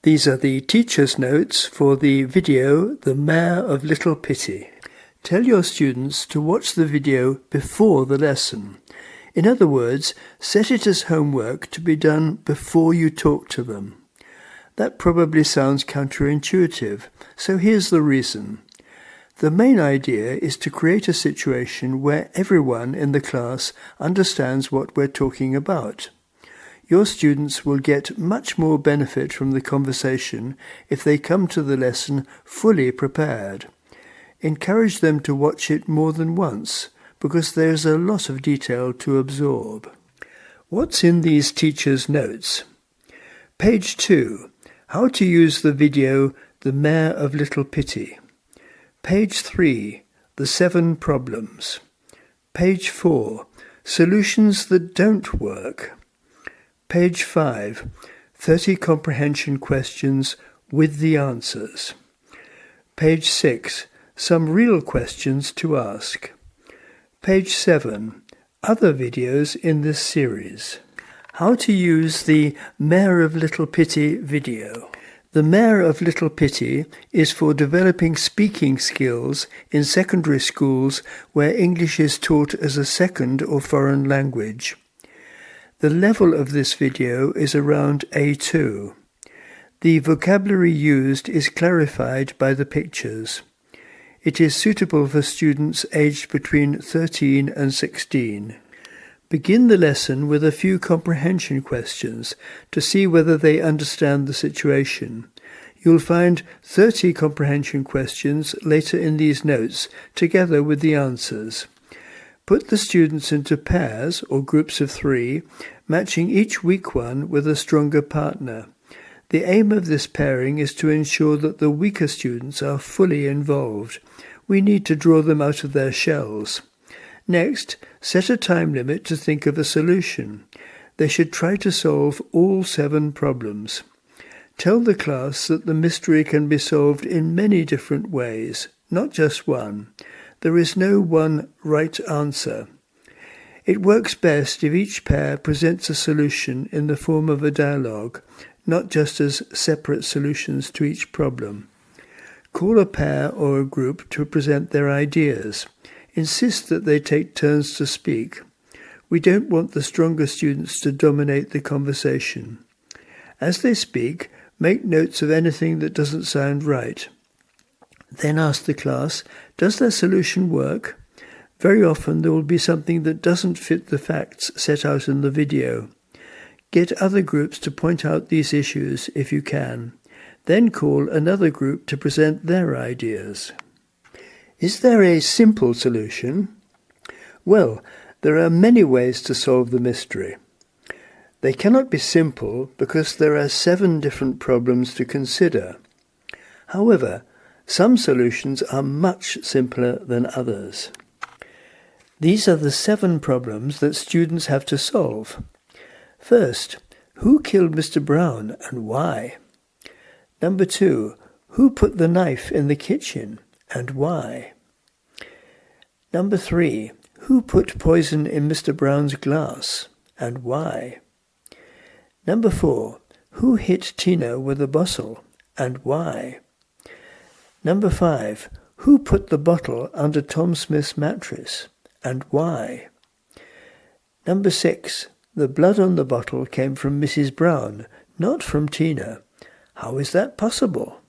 These are the teacher's notes for the video, The Mayor of Little Pity. Tell your students to watch the video before the lesson. In other words, set it as homework to be done before you talk to them. That probably sounds counterintuitive, so here's the reason. The main idea is to create a situation where everyone in the class understands what we're talking about. Your students will get much more benefit from the conversation if they come to the lesson fully prepared. Encourage them to watch it more than once, because there's a lot of detail to absorb. What's in these teachers' notes? Page 2. How to use the video, The Mayor of Little Pity. Page 3. The 7 problems. Page 4. Solutions that don't work. Page 5, 30 comprehension questions with the answers. Page 6, some real questions to ask. Page 7, other videos in this series. How to use the Mayor of Little Pity video. The Mayor of Little Pity is for developing speaking skills in secondary schools where English is taught as a second or foreign language. The level of this video is around A2. The vocabulary used is clarified by the pictures. It is suitable for students aged between 13 and 16. Begin the lesson with a few comprehension questions to see whether they understand the situation. You'll find 30 comprehension questions later in these notes, together with the answers. Put the students into pairs or groups of 3, matching each weak one with a stronger partner. The aim of this pairing is to ensure that the weaker students are fully involved. We need to draw them out of their shells. Next, set a time limit to think of a solution. They should try to solve all 7 problems. Tell the class that the mystery can be solved in many different ways, not just one. There is no one right answer. It works best if each pair presents a solution in the form of a dialogue, not just as separate solutions to each problem. Call a pair or a group to present their ideas. Insist that they take turns to speak. We don't want the stronger students to dominate the conversation. As they speak, make notes of anything that doesn't sound right. Then ask the class, does their solution work? Very often there will be something that doesn't fit the facts set out in the video. Get other groups to point out these issues if you can. Then call another group to present their ideas. Is there a simple solution? Well, there are many ways to solve the mystery. They cannot be simple because there are 7 different problems to consider. However, some solutions are much simpler than others. These are the 7 problems that students have to solve. First, who killed Mr. Brown and why? Number 2, who put the knife in the kitchen and why? Number 3, who put poison in Mr. Brown's glass and why? Number 4, who hit Tina with a bottle and why? Number 5, who put the bottle under Tom Smith's mattress and why? Number 6, the blood on the bottle came from Mrs. Brown, not from Tina. How is that possible?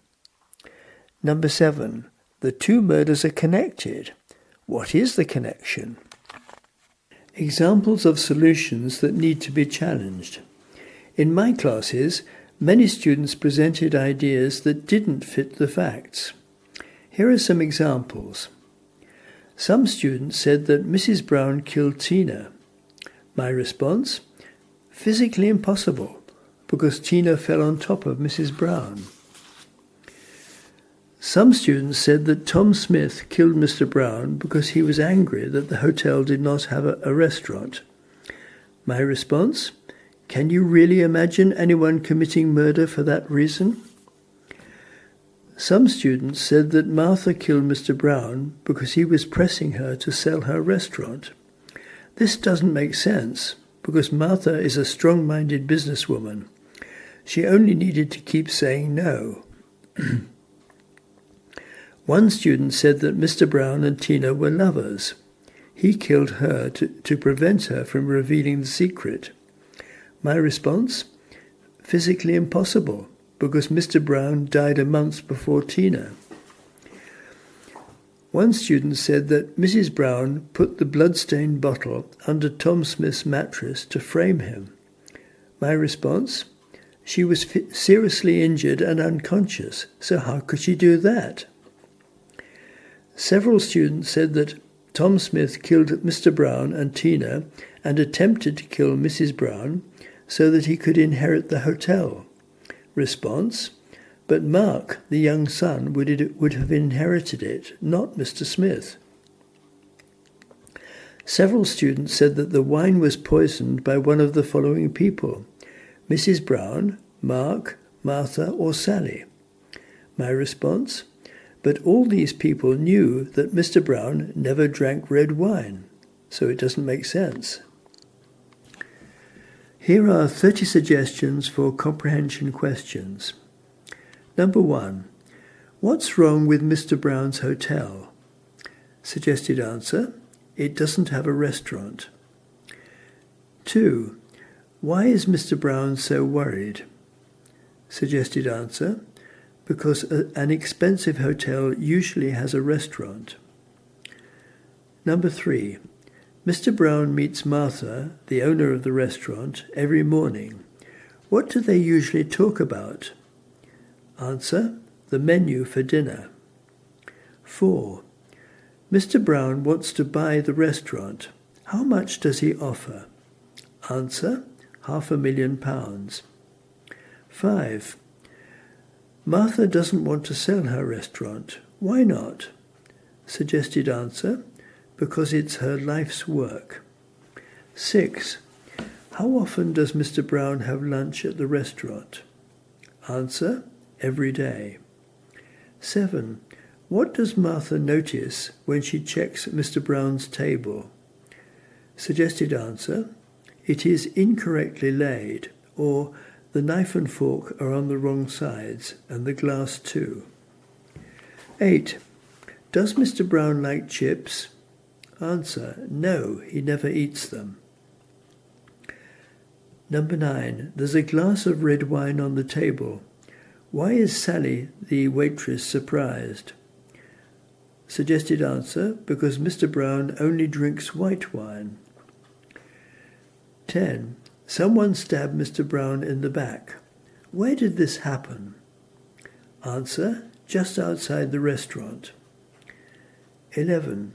Number 7, the 2 murders are connected. What is the connection? Examples of solutions that need to be challenged. In my classes, many students presented ideas that didn't fit the facts. Here are some examples. Some students said that Mrs. Brown killed Tina. My response? Physically impossible, because Tina fell on top of Mrs. Brown. Some students said that Tom Smith killed Mr. Brown because he was angry that the hotel did not have a restaurant. My response? Can you really imagine anyone committing murder for that reason? Some students said that Martha killed Mr. Brown because he was pressing her to sell her restaurant. This doesn't make sense, because Martha is a strong-minded businesswoman. She only needed to keep saying no. One student said that Mr. Brown and Tina were lovers. He killed her to prevent her from revealing the secret. My response? Physically impossible, because Mr. Brown died a month before Tina. One student said that Mrs. Brown put the blood-stained bottle under Tom Smith's mattress to frame him. My response? She was seriously injured and unconscious, so how could she do that? Several students said that Tom Smith killed Mr. Brown and Tina and attempted to kill Mrs. Brown so that he could inherit the hotel. Response? But Mark, the young son, would have inherited it, not Mr. Smith. Several students said that the wine was poisoned by one of the following people: Mrs. Brown, Mark, Martha, or Sally. My response? But all these people knew that Mr. Brown never drank red wine, so it doesn't make sense. Here are 30 suggestions for comprehension questions. Number 1. What's wrong with Mr. Brown's hotel? Suggested answer: it doesn't have a restaurant. 2. Why is Mr. Brown so worried? Suggested answer: because an expensive hotel usually has a restaurant. Number 3. Mr. Brown meets Martha, the owner of the restaurant, every morning. What do they usually talk about? Answer: the menu for dinner. 4. Mr. Brown wants to buy the restaurant. How much does he offer? Answer: £500,000. 5. Martha doesn't want to sell her restaurant. Why not? Suggested answer: because it's her life's work. 6. How often does Mr. Brown have lunch at the restaurant? Answer: every day. 7. What does Martha notice when she checks Mr. Brown's table? Suggested answer: it is incorrectly laid, or the knife and fork are on the wrong sides, and the glass too. 8. Does Mr. Brown like chips? Answer: no, he never eats them. Number 9. There's a glass of red wine on the table. Why is Sally, the waitress, surprised? Suggested answer: because Mr. Brown only drinks white wine. 10. Someone stabbed Mr. Brown in the back. Where did this happen? Answer: just outside the restaurant. 11.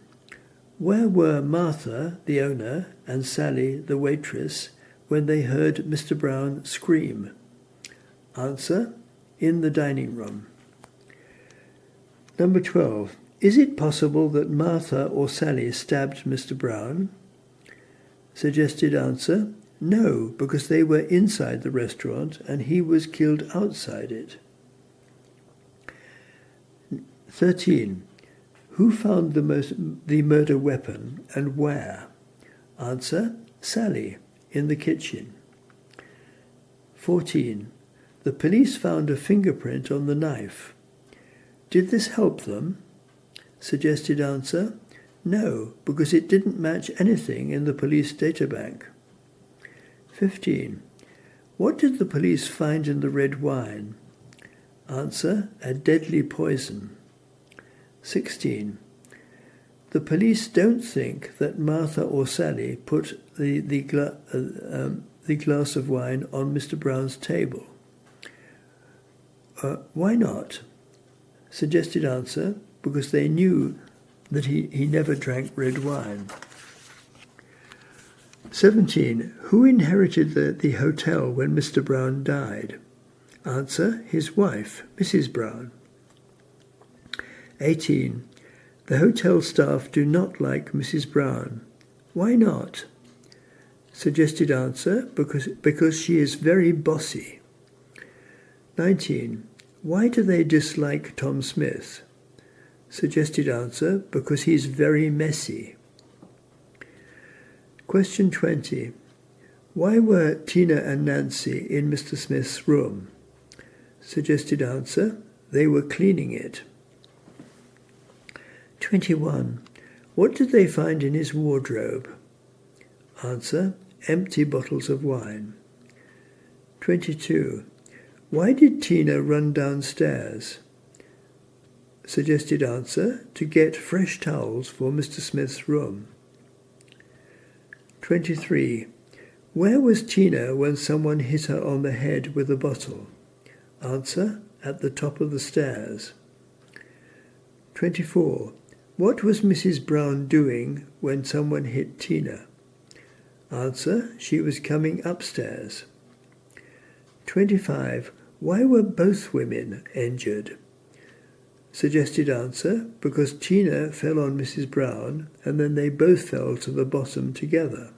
Where were Martha, the owner, and Sally, the waitress, when they heard Mr. Brown scream? Answer: in the dining room. Number 12. Is it possible that Martha or Sally stabbed Mr. Brown? Suggested answer: no, because they were inside the restaurant and he was killed outside it. 13. Who found the murder weapon and where? Answer: Sally, in the kitchen. 14. The police found a fingerprint on the knife. Did this help them? Suggested answer: no, because it didn't match anything in the police databank. 15. What did the police find in the red wine? Answer: a deadly poison. 16. The police don't think that Martha or Sally put the glass of wine on Mr. Brown's table. Why not? Suggested answer: because they knew that he never drank red wine. 17. Who inherited the hotel when Mr. Brown died? Answer: his wife, Mrs. Brown. 18. The hotel staff do not like Mrs. Brown. Why not? Suggested answer: because she is very bossy. 19. Why do they dislike Tom Smith? Suggested answer: because he's very messy. Question 20. Why were Tina and Nancy in Mr. Smith's room? Suggested answer, they were cleaning it. 21. What did they find in his wardrobe? Answer, empty bottles of wine. 22. Why did Tina run downstairs? Suggested answer, to get fresh towels for Mr. Smith's room. 23. Where was Tina when someone hit her on the head with a bottle? Answer, at the top of the stairs. 24. What was Mrs. Brown doing when someone hit Tina? Answer, she was coming upstairs. 25. Why were both women injured? Suggested answer, because Tina fell on Mrs. Brown and then they both fell to the bottom together.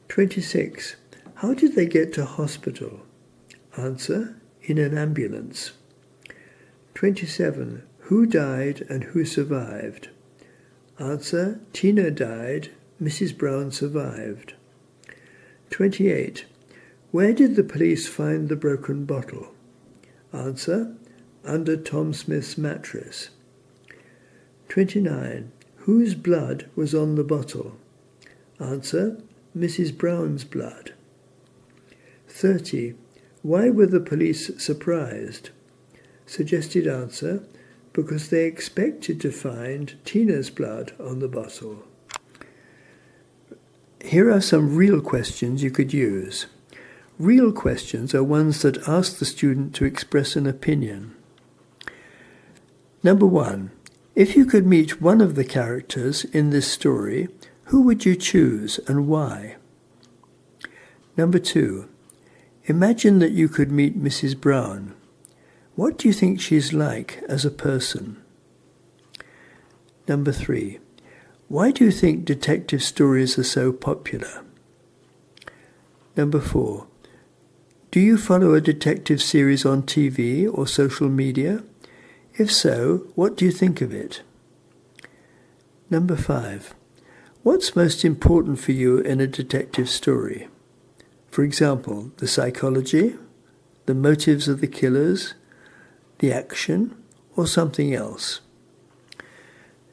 26. How did they get to hospital? Answer, in an ambulance. 27. Who died and who survived? Answer, Tina died, Mrs. Brown survived. 28. Where did the police find the broken bottle? Answer, under Tom Smith's mattress. 29. Whose blood was on the bottle? Answer, Mrs. Brown's blood. 30. Why were the police surprised? Suggested answer, because they expected to find Tina's blood on the bottle. Here are some real questions you could use. Real questions are ones that ask the student to express an opinion. Number 1. If you could meet one of the characters in this story, who would you choose and why? Number 2. Imagine that you could meet Mrs. Brown. What do you think she's like as a person? Number 3. Why do you think detective stories are so popular? Number 4. Do you follow a detective series on TV or social media? If so, what do you think of it? Number 5. What's most important for you in a detective story? For example, the psychology, the motives of the killers, the action, or something else?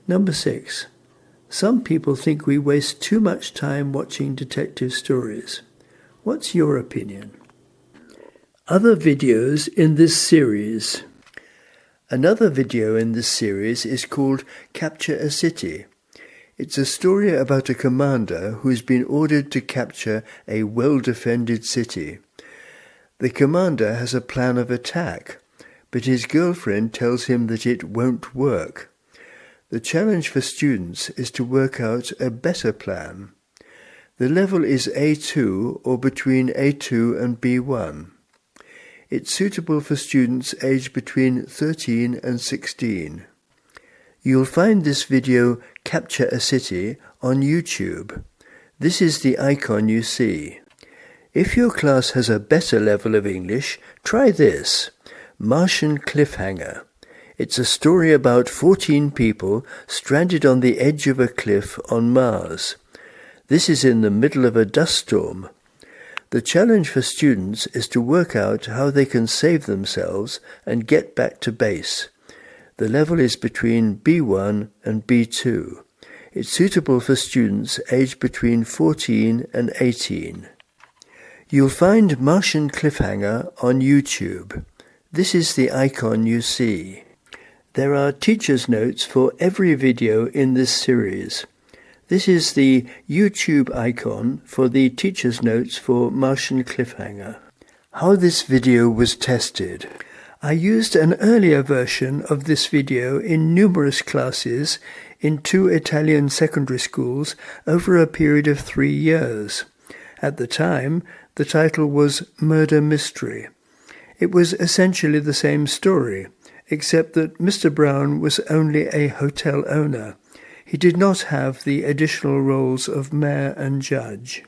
Number 6. Some people think we waste too much time watching detective stories. What's your opinion? Other videos in this series. Another video in this series is called Capture a City. It's a story about a commander who's been ordered to capture a well-defended city. The commander has a plan of attack, but his girlfriend tells him that it won't work. The challenge for students is to work out a better plan. The level is A2 or between A2 and B1. It's suitable for students aged between 13 and 16. You'll find this video, Capture a City, on YouTube. This is the icon you see. If your class has a better level of English, try this, Martian Cliffhanger. It's a story about 14 people stranded on the edge of a cliff on Mars. This is in the middle of a dust storm. The challenge for students is to work out how they can save themselves and get back to base. The level is between B1 and B2. It's suitable for students aged between 14 and 18. You'll find Martian Cliffhanger on YouTube. This is the icon you see. There are teacher's notes for every video in this series. This is the YouTube icon for the teacher's notes for Martian Cliffhanger. How this video was tested. I used an earlier version of this video in numerous classes in 2 Italian secondary schools over a period of 3 years. At the time, the title was Murder Mystery. It was essentially the same story, except that Mr. Brown was only a hotel owner. He did not have the additional roles of mayor and judge.